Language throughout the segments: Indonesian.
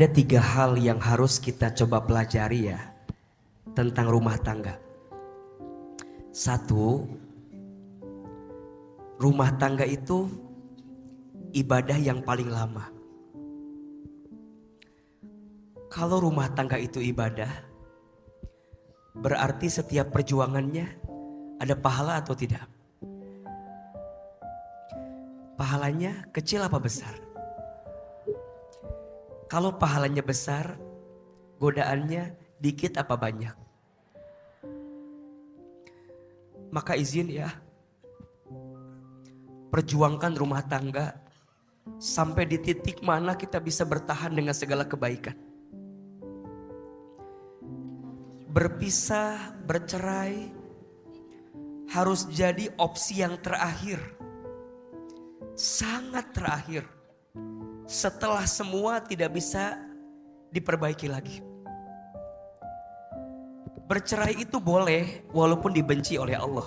Ada 3 hal yang harus kita coba pelajari ya tentang rumah tangga. 1, rumah tangga itu ibadah yang paling lama. Kalau rumah tangga itu ibadah, berarti setiap perjuangannya ada pahala atau tidak? Pahalanya kecil apa besar? Kalau pahalanya besar, godaannya dikit apa banyak? Maka izin ya, perjuangkan rumah tangga sampai di titik mana kita bisa bertahan dengan segala kebaikan. Berpisah, bercerai harus jadi opsi yang terakhir. Sangat terakhir. Setelah semua tidak bisa diperbaiki lagi. Bercerai itu boleh walaupun dibenci oleh Allah.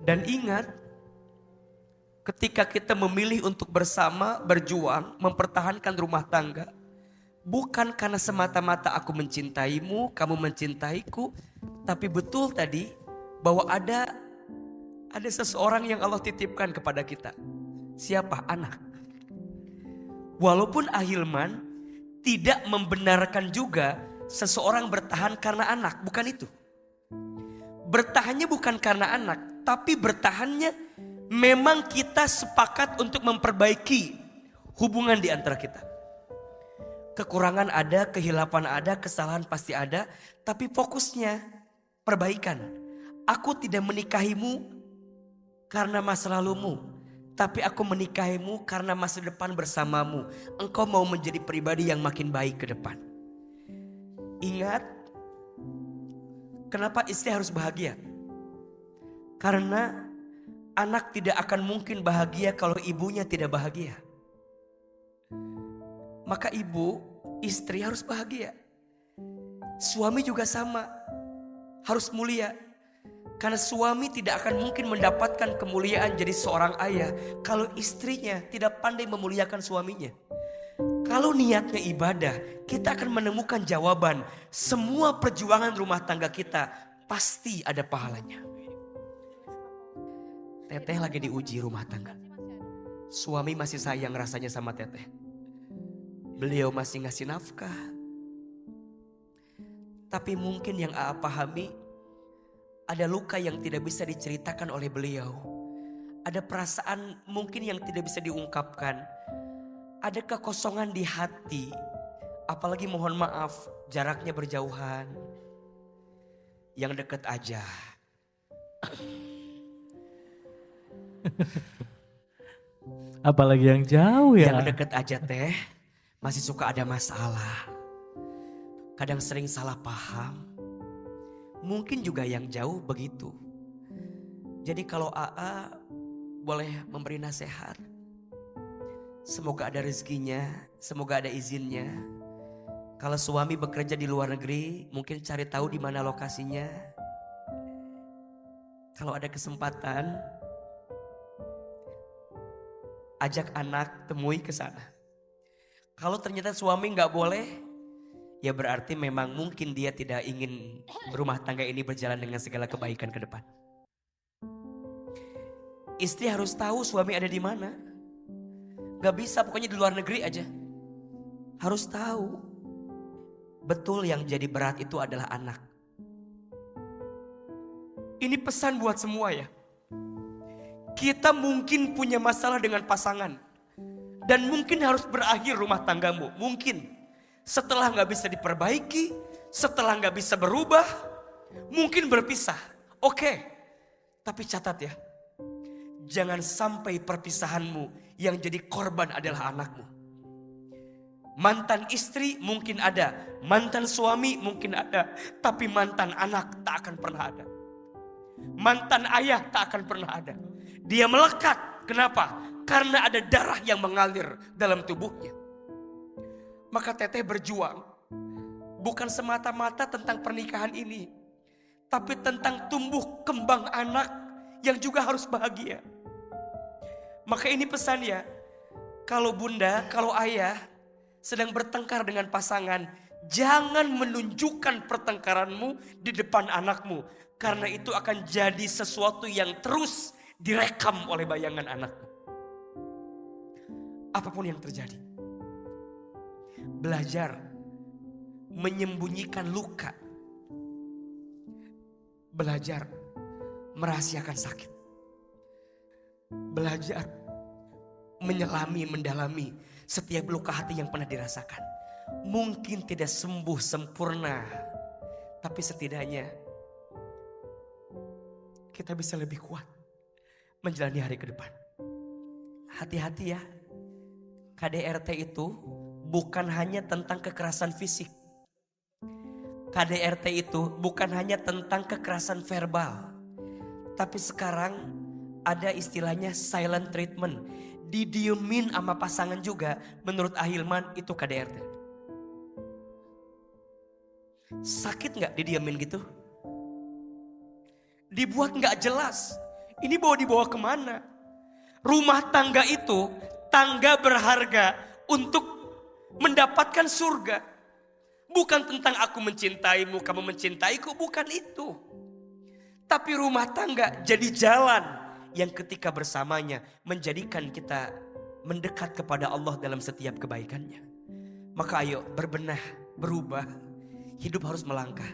Dan ingat, ketika kita memilih untuk bersama, berjuang, mempertahankan rumah tangga, bukan karena semata-mata aku mencintaimu, kamu mencintaiku, tapi betul tadi bahwa ada seseorang yang Allah titipkan kepada kita. Siapa? Anak. Walaupun Ahilman tidak membenarkan juga seseorang bertahan karena anak, bukan itu. Bertahannya bukan karena anak, tapi bertahannya memang kita sepakat untuk memperbaiki hubungan di antara kita. Kekurangan ada, kehilapan ada, kesalahan pasti ada, tapi fokusnya perbaikan. Aku tidak menikahimu karena masa lalumu, tapi aku menikahimu karena masa depan bersamamu. Engkau mau menjadi pribadi yang makin baik ke depan. Ingat, kenapa istri harus bahagia? Karena anak tidak akan mungkin bahagia kalau ibunya tidak bahagia. Maka ibu, istri harus bahagia. Suami juga sama, harus mulia. Karena suami tidak akan mungkin mendapatkan kemuliaan jadi seorang ayah kalau istrinya tidak pandai memuliakan suaminya. Kalau niatnya ibadah, kita akan menemukan jawaban. Semua perjuangan rumah tangga kita pasti ada pahalanya. Teteh lagi diuji rumah tangga. Suami masih sayang rasanya sama teteh. Beliau masih ngasih nafkah. Tapi mungkin yang Aa pahami, ada luka yang tidak bisa diceritakan oleh beliau. Ada perasaan mungkin yang tidak bisa diungkapkan. Ada kekosongan di hati. Apalagi mohon maaf, jaraknya berjauhan. Yang dekat aja. Apalagi yang jauh ya. Yang dekat aja teh masih suka ada masalah. Kadang sering salah paham. Mungkin juga yang jauh begitu. Jadi kalau AA boleh memberi nasihat, semoga ada rezekinya, semoga ada izinnya. Kalau suami bekerja di luar negeri, mungkin cari tahu di mana lokasinya. Kalau ada kesempatan, ajak anak temui ke sana. Kalau ternyata suami nggak boleh, ya berarti memang mungkin dia tidak ingin rumah tangga ini berjalan dengan segala kebaikan ke depan. Istri harus tahu suami ada di mana. Gak bisa pokoknya di luar negeri aja. Harus tahu. Betul yang jadi berat itu adalah anak. Ini pesan buat semua ya. Kita mungkin punya masalah dengan pasangan. Dan mungkin harus berakhir rumah tanggamu. Mungkin. Setelah gak bisa diperbaiki, setelah gak bisa berubah, mungkin berpisah. Oke, tapi catat ya, jangan sampai perpisahanmu yang jadi korban adalah anakmu. Mantan istri mungkin ada, mantan suami mungkin ada, tapi mantan anak tak akan pernah ada. Mantan ayah tak akan pernah ada. Dia melekat, kenapa? Karena ada darah yang mengalir dalam tubuhnya. Maka teteh berjuang bukan semata-mata tentang pernikahan ini, tapi tentang tumbuh kembang anak yang juga harus bahagia. Maka ini pesan ya, kalau bunda, kalau ayah sedang bertengkar dengan pasangan, jangan menunjukkan pertengkaranmu di depan anakmu. Karena itu akan jadi sesuatu yang terus direkam oleh bayangan anakmu. Apapun yang terjadi, belajar menyembunyikan luka. Belajar merahasiakan sakit. Belajar menyelami, mendalami setiap luka hati yang pernah dirasakan. Mungkin tidak sembuh sempurna, tapi setidaknya kita bisa lebih kuat menjalani hari ke depan. Hati-hati ya, KDRT itu bukan hanya tentang kekerasan fisik. KDRT itu bukan hanya tentang kekerasan verbal. Tapi sekarang ada istilahnya silent treatment. Didiemin sama pasangan juga. Menurut Ahilman itu KDRT. Sakit gak didiemin gitu? Dibuat gak jelas. Ini dibawa kemana? Rumah tangga itu tangga berharga untuk mendapatkan surga. Bukan tentang aku mencintaimu, kamu mencintaiku, bukan itu. Tapi rumah tangga jadi jalan yang ketika bersamanya menjadikan kita mendekat kepada Allah dalam setiap kebaikannya. Maka ayo berbenah, berubah. Hidup harus melangkah.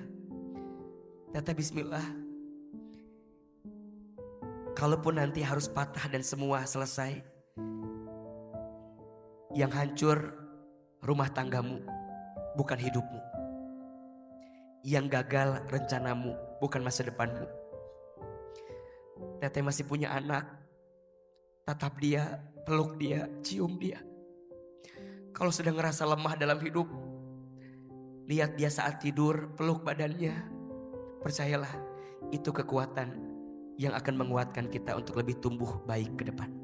Kata bismillah. Kalaupun nanti harus patah dan semua selesai, yang hancur rumah tanggamu, bukan hidupmu. Yang gagal rencanamu, bukan masa depanmu. Teteh masih punya anak, tatap dia, peluk dia, cium dia. Kalau sedang ngerasa lemah dalam hidup, lihat dia saat tidur, peluk badannya. Percayalah, itu kekuatan yang akan menguatkan kita untuk lebih tumbuh baik ke depan.